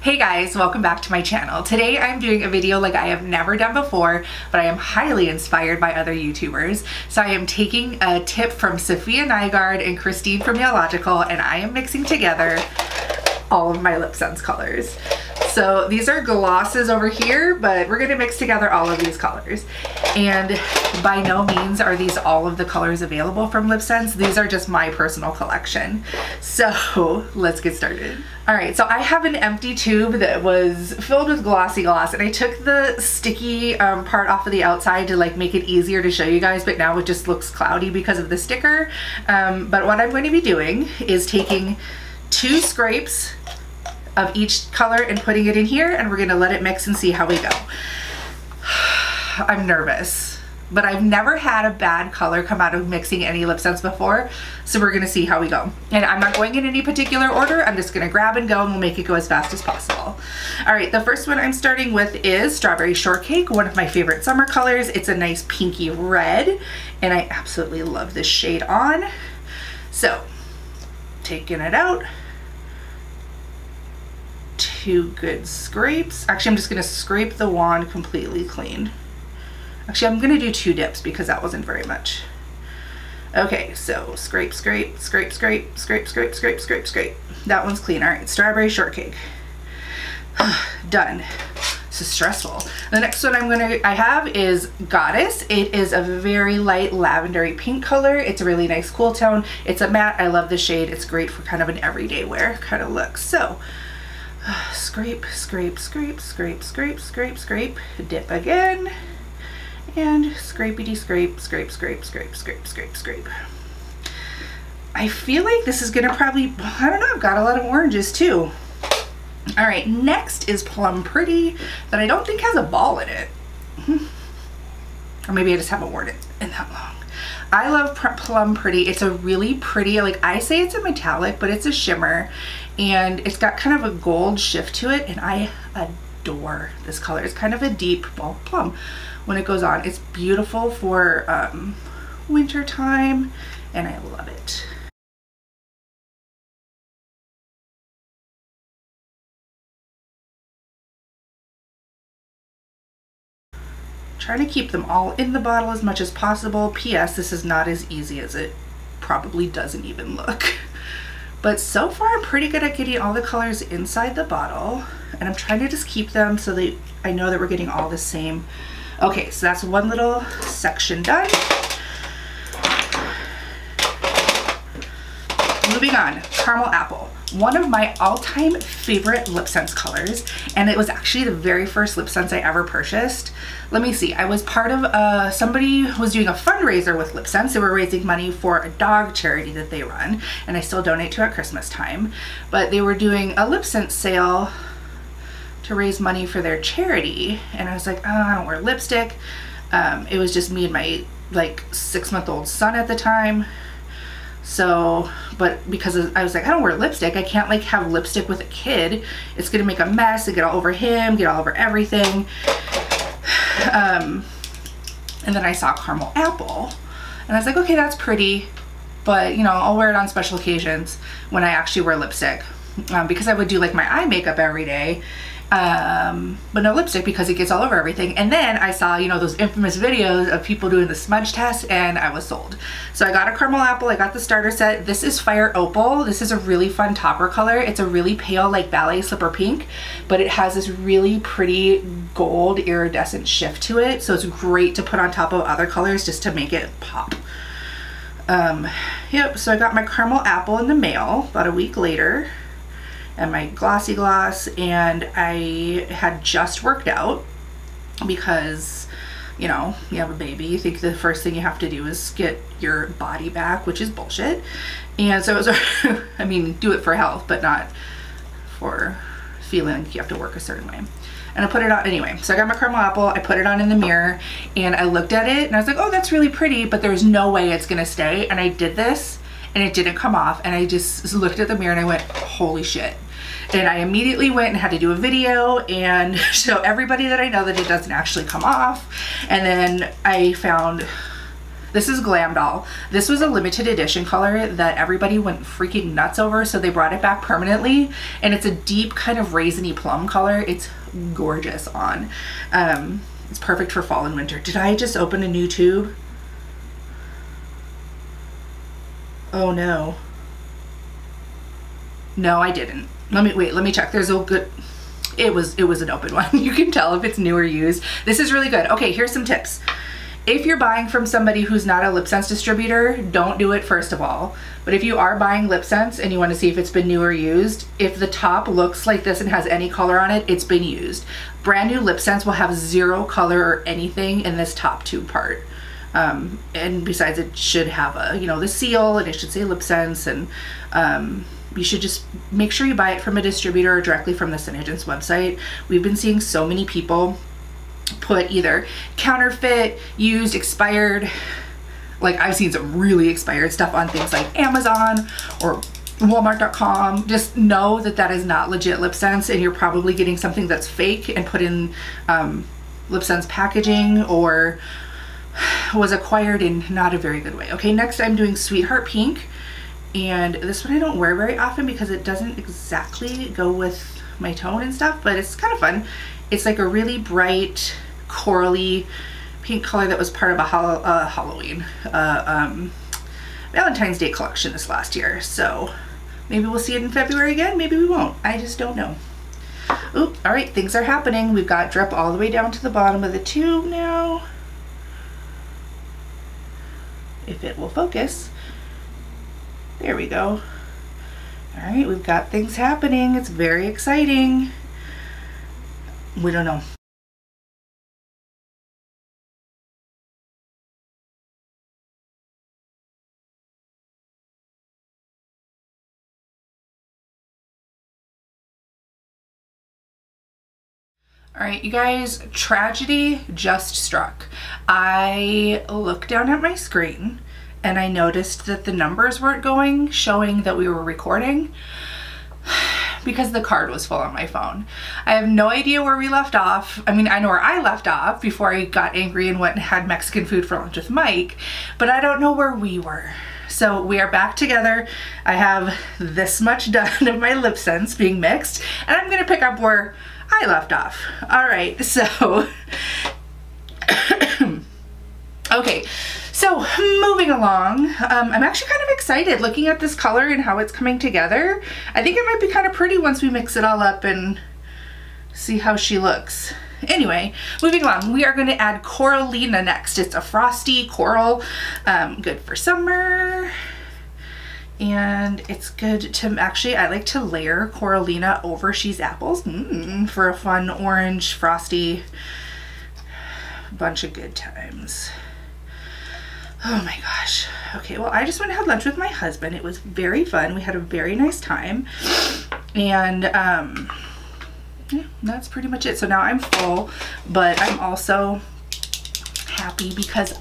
Hey guys, welcome back to my channel. Today I'm doing a video like I have never done before, but I am highly inspired by other YouTubers. So I am taking a tip from Sophia Nygaard and Christine from Yological, and I am mixing together all of my LipSense colors. So these are glosses over here, but we're gonna mix together all of these colors. And by no means are these all of the colors available from LipSense. These are just my personal collection. So let's get started. All right, so I have an empty tube that was filled with glossy gloss, and I took the sticky part off of the outside to like make it easier to show you guys, but now it just looks cloudy because of the sticker. But what I'm going to be doing is taking 2 scrapes of each color and putting it in here, and we're gonna let it mix and see how we go. I'm nervous, but I've never had a bad color come out of mixing any LipSense before, so we're gonna see how we go. And I'm not going in any particular order, I'm just gonna grab and go, and we'll make it go as fast as possible. All right, the first one I'm starting with is Strawberry Shortcake, one of my favorite summer colors. It's a nice pinky red, and I absolutely love this shade on. So, taking it out. 2 good scrapes. Actually, I'm just gonna scrape the wand completely clean. Actually, I'm gonna do 2 dips because that wasn't very much. Okay, so scrape, scrape, scrape, scrape, scrape, scrape, scrape, scrape, scrape. That one's clean. All right, Strawberry Shortcake. Done. This is stressful. The next one I have is Goddess. It is a very light lavendery pink color. It's a really nice cool tone. It's a matte. I love the shade. It's great for kind of an everyday wear kind of look. So scrape, scrape, scrape, scrape, scrape, scrape, scrape, dip again, and scrapey scrape, scrape, scrape, scrape, scrape, scrape, scrape. I feel like this is gonna probably, I don't know, I've got a lot of oranges too. All right, next is Plum Pretty, that I don't think has a ball in it. Or maybe I just haven't worn it in that long. I love Plum Pretty. It's a really pretty, like I say it's a metallic, but it's a shimmer, and it's got kind of a gold shift to it, and I adore this color. It's kind of a deep plum when it goes on. It's beautiful for winter time, and I love it. Trying to keep them all in the bottle as much as possible. P.S. This is not as easy as it probably doesn't even look. But so far I'm pretty good at getting all the colors inside the bottle, and I'm trying to just keep them so that I know that we're getting all the same. Okay, so that's one little section done. Moving on, Caramel Apple. One of my all-time favorite LipSense colors, and it was actually the very first LipSense I ever purchased. Let me see, I was part of, somebody was doing a fundraiser with LipSense. They were raising money for a dog charity that they run, and I still donate to at Christmas time. But they were doing a LipSense sale to raise money for their charity, and I was like, oh, I don't wear lipstick. It was just me and my like 6-month-old son at the time. So, but because I was like, I don't wear lipstick, I can't like have lipstick with a kid. It's gonna make a mess and get all over him, get all over everything. And then I saw Caramel Apple, and I was like, okay, that's pretty, but you know, I'll wear it on special occasions when I actually wear lipstick, because I would do like my eye makeup every day. But no lipstick because it gets all over everything. And then I saw, you know, those infamous videos of people doing the smudge test, and I was sold. So I got a Caramel Apple, I got the starter set. This is Fire Opal. This is a really fun topper color. It's a really pale, like ballet slipper pink, but it has this really pretty gold iridescent shift to it. So it's great to put on top of other colors just to make it pop. Yep, so I got my Caramel Apple in the mail about a week later, and my glossy gloss, and I had just worked out because, you know, you have a baby, you think the first thing you have to do is get your body back, which is bullshit. And so it was, I mean, do it for health, but not for feeling like you have to work a certain way. And I put it on anyway. So I got my Caramel Apple, I put it on in the mirror, and I looked at it and I was like, oh, that's really pretty, but there's no way it's gonna stay. And I did this and it didn't come off, and I just looked at the mirror and I went, holy shit. And I immediately went and had to do a video and show everybody that I know that it doesn't actually come off. And then I found This is Glam Doll. This was a limited edition color that everybody went freaking nuts over, so they brought it back permanently, and it's a deep kind of raisiny plum color. It's gorgeous on. It's perfect for fall and winter. Did I just open a new tube? Oh no. No, I didn't. Let me check. There's a good, it was an open one. You can tell if it's new or used. This is really good. Okay, here's some tips. If you're buying from somebody who's not a LipSense distributor, don't do it first of all. But if you are buying LipSense and you want to see if it's been new or used, if the top looks like this and has any color on it, it's been used. Brand new LipSense will have zero color or anything in this top tube part. And besides, it should have a, you know, the seal, and it should say LipSense, and you should just make sure you buy it from a distributor or directly from the SeneGence website. We've been seeing so many people put either counterfeit, used, expired, like I've seen some really expired stuff on things like Amazon or Walmart.com. Just know that that is not legit LipSense, and you're probably getting something that's fake and put in LipSense packaging or was acquired in not a very good way. Okay, next I'm doing Sweetheart Pink, and this one I don't wear very often because it doesn't exactly go with my tone and stuff, but it's kind of fun. It's like a really bright corally pink color that was part of a Halloween Valentine's Day collection this last year, so maybe we'll see it in February again, maybe we won't. I just don't know. Oop, all right, things are happening. We've got drip all the way down to the bottom of the tube now. If it will focus. There we go. All right, we've got things happening. It's very exciting. We don't know. All right, you guys, tragedy just struck. I looked down at my screen and I noticed that the numbers weren't going, showing that we were recording, because the card was full on my phone. I have no idea where we left off. I mean, I know where I left off before I got angry and went and had Mexican food for lunch with Mike, but I don't know where we were. So we are back together. I have this much done of my LipSense being mixed, and I'm gonna pick up where I left off. All right, so, okay. So moving along, I'm actually kind of excited looking at this color and how it's coming together. I think it might be kind of pretty once we mix it all up and see how she looks. Anyway, moving along, we are going to add Coralina next. It's a frosty coral, good for summer. And it's good to, actually, I like to layer Coralina over She's Apples for a fun orange frosty bunch of good times. Oh my gosh. Okay, well, I just went and had lunch with my husband. It was very fun. We had a very nice time. And yeah, that's pretty much it. So now I'm full, but I'm also happy because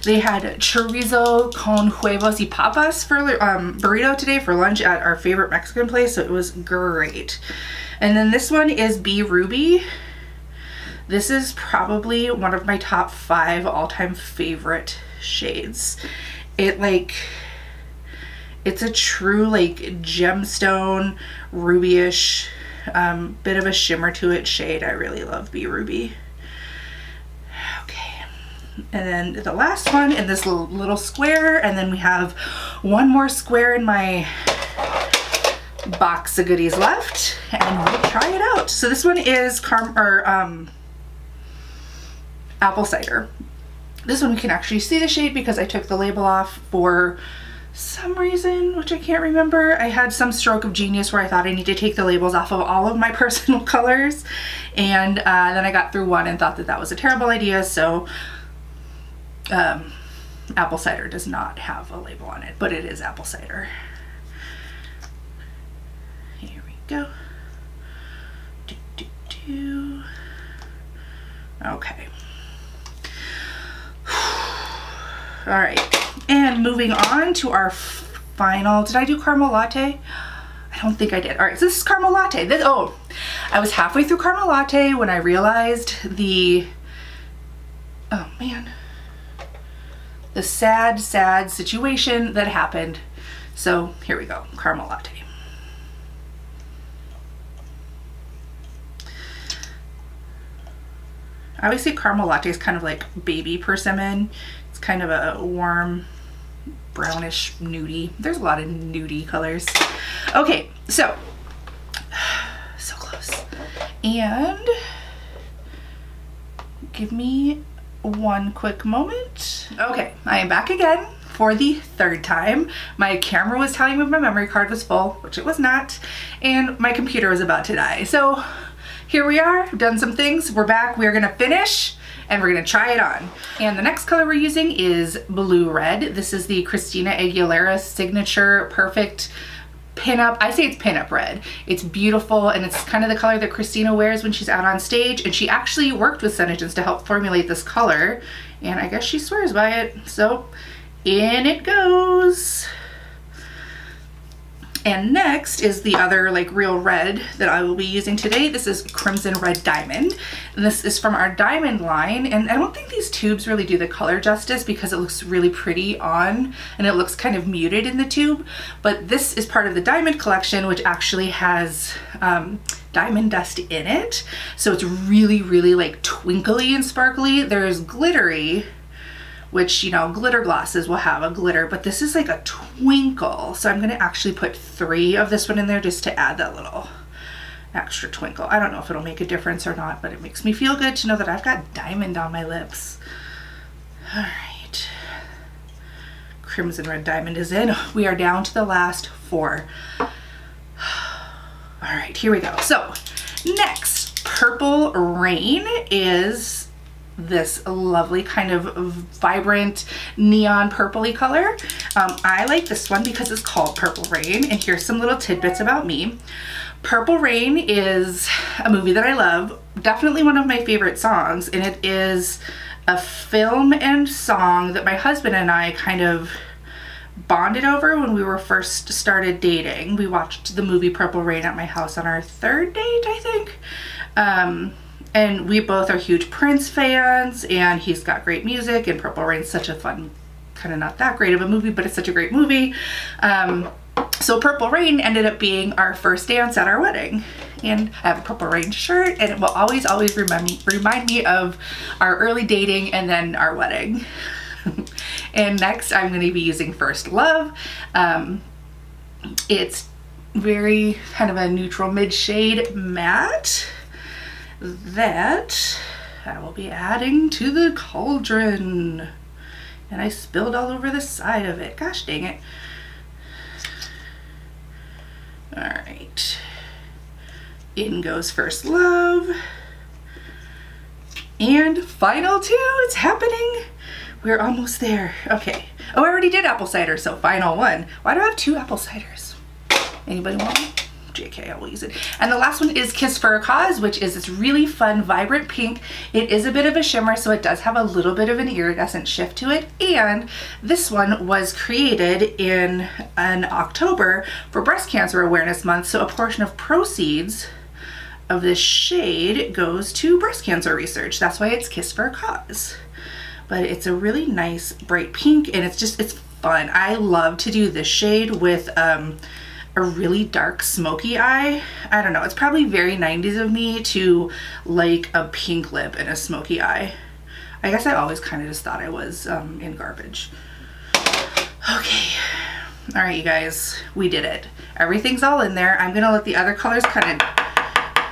they had chorizo con huevos y papas for burrito today for lunch at our favorite Mexican place, so it was great. And then this one is Be Ruby. This is probably one of my top 5 all-time favorite shades. It's a true like gemstone rubyish bit of a shimmer to it shade. I really love Be Ruby. Okay, and then the last one in this little square, and then we have one more square in my box of goodies left, and we'll try it out. So this one is apple cider. This one we can actually see the shade because I took the label off for some reason, which I can't remember. I had some stroke of genius where I thought I need to take the labels off of all of my personal colors, and then I got through one and thought that that was a terrible idea, so apple cider does not have a label on it, but it is apple cider. Here we go. Okay. All right, and moving on to our final, did I do caramel latte? I don't think I did. All right, so this is caramel latte. Oh, I was halfway through caramel latte when I realized the the sad, sad situation that happened. So here we go, caramel latte. I always say caramel latte is kind of like baby persimmon. It's kind of a warm, brownish nudie. There's a lot of nudie colors. Okay, so close. And give me one quick moment. Okay, I am back again for the third time. My camera was telling me my memory card was full, which it was not, and my computer was about to die. So here we are, I've done some things, we're back, we're gonna finish, and we're gonna try it on. And the next color we're using is Blue Red. This is the Christina Aguilera Signature Perfect Pinup. I say it's pinup red. It's beautiful, and it's kind of the color that Christina wears when she's out on stage, and she actually worked with Senegence to help formulate this color, and I guess she swears by it. So in it goes. And next is the other like real red that I will be using today. This is Crimson Red Diamond. And this is from our Diamond line. And I don't think these tubes really do the color justice because it looks really pretty on and it looks kind of muted in the tube. But this is part of the Diamond collection, which actually has diamond dust in it. So it's really, really like twinkly and sparkly. There's glittery, which, you know, glitter glosses will have a glitter, but this is like a twinkle. So I'm gonna actually put 3 of this one in there just to add that little extra twinkle. I don't know if it'll make a difference or not, but it makes me feel good to know that I've got diamond on my lips. All right, Crimson Red Diamond is in. We are down to the last 4. All right, here we go. So next, Purple Rain is this lovely kind of vibrant neon purpley color. I like this one because it's called Purple Rain, and here's some little tidbits about me. Purple Rain is a movie that I love, definitely one of my favorite songs, and it is a film and song that my husband and I kind of bonded over when we were first started dating. We watched the movie Purple Rain at my house on our 3rd date, I think. And we both are huge Prince fans, and he's got great music, and Purple Rain's such a fun, kind of not that great of a movie, but it's such a great movie. So Purple Rain ended up being our first dance at our wedding. And I have a Purple Rain shirt, and it will always, always remind me of our early dating and then our wedding. And next I'm going to be using First Love. It's very kind of a neutral mid shade matte that I will be adding to the cauldron. And I spilled all over the side of it. Gosh dang it. All right. In goes First Love. And final 2, it's happening. We're almost there. Okay. Oh, I already did apple cider, so final 1. Why do I have 2 apple ciders? Anybody want one? JK, I will use it. And the last one is Kiss for a Cause, which is this really fun, vibrant pink. It is a bit of a shimmer, so it does have a little bit of an iridescent shift to it. And this one was created in October for Breast Cancer Awareness Month, so a portion of proceeds of this shade goes to breast cancer research. That's why it's Kiss for a Cause. But it's a really nice bright pink, and it's fun. I love to do this shade with a really dark smoky eye. I don't know, it's probably very 90s of me to like a pink lip and a smoky eye. I guess I always kind of just thought I was in garbage. Okay, all right, you guys, we did it. Everything's all in there. I'm gonna let the other colors kind of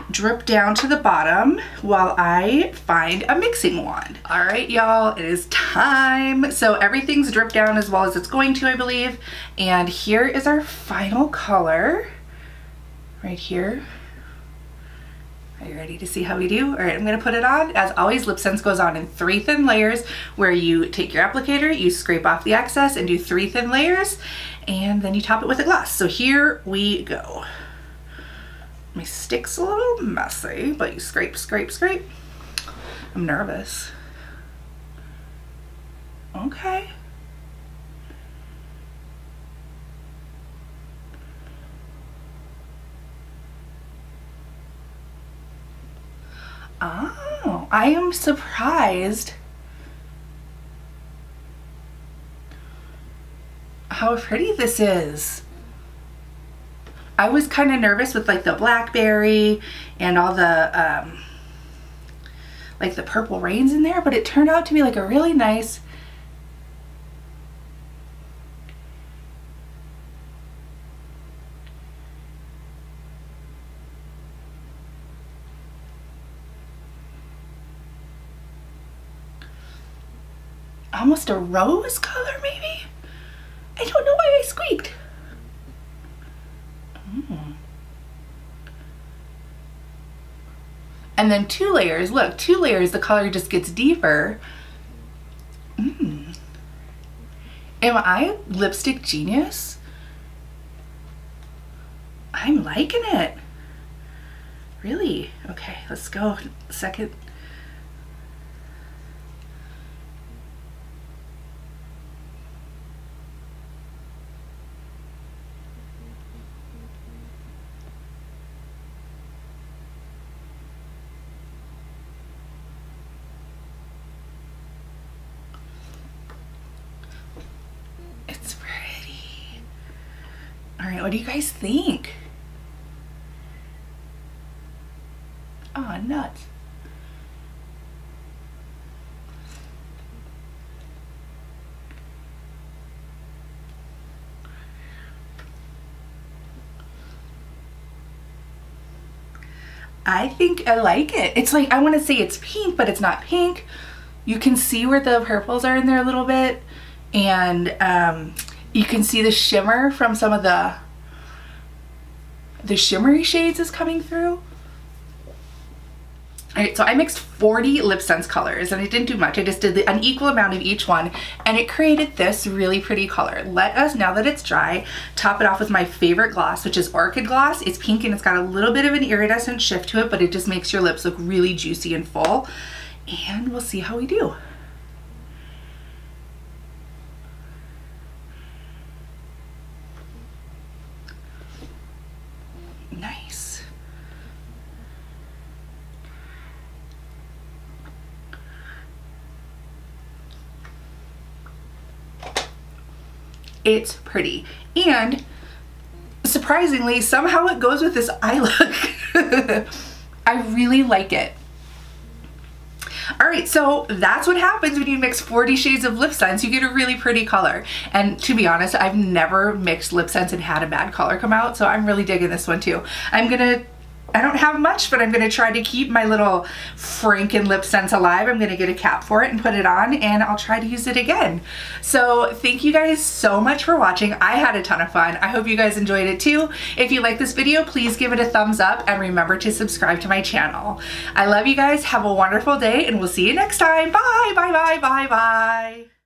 drip down to the bottom while I find a mixing wand. All right, y'all, it is time. So everything's dripped down as well as it's going to, I believe. And here is our final color right here. Are you ready to see how we do? All right, I'm gonna put it on. As always, LipSense goes on in 3 thin layers where you take your applicator, you scrape off the excess and do 3 thin layers, and then you top it with a gloss. So here we go. My stick's a little messy, but you scrape, scrape, scrape. I'm nervous. Okay. Oh, I am surprised how pretty this is. I was kind of nervous with like the blackberry and all the like the purple rains in there, but it turned out to be like a really nice almost a rose color maybe? I don't know why I squeaked. And then 2 layers, look, 2 layers, the color just gets deeper. Am I lipstick genius? I'm liking it. Really? Okay, let's go. Second. It's pretty. All right, what do you guys think? Oh, nuts. I think I like it. It's like, I want to say it's pink, but it's not pink. You can see where the purples are in there a little bit. And you can see the shimmer from some of the shimmery shades is coming through. All right, so I mixed 40 LipSense colors and I didn't do much. I just did an equal amount of each one and it created this really pretty color. Let us, now that it's dry, top it off with my favorite gloss, which is Orchid Gloss. It's pink and it's got a little bit of an iridescent shift to it, but it just makes your lips look really juicy and full. And we'll see how we do. Nice. It's pretty. And surprisingly, somehow it goes with this eye look. I really like it. All right, so that's what happens when you mix 40 shades of LipSense. You get a really pretty color. And to be honest, I've never mixed LipSense and had a bad color come out, so I'm really digging this one too. I don't have much, but I'm gonna try to keep my little Franken LipSense alive. I'm gonna get a cap for it and put it on, and I'll try to use it again. So thank you guys so much for watching. I had a ton of fun. I hope you guys enjoyed it too. If you like this video, please give it a thumbs up and remember to subscribe to my channel. I love you guys. Have a wonderful day, and we'll see you next time. Bye, bye, bye, bye, bye.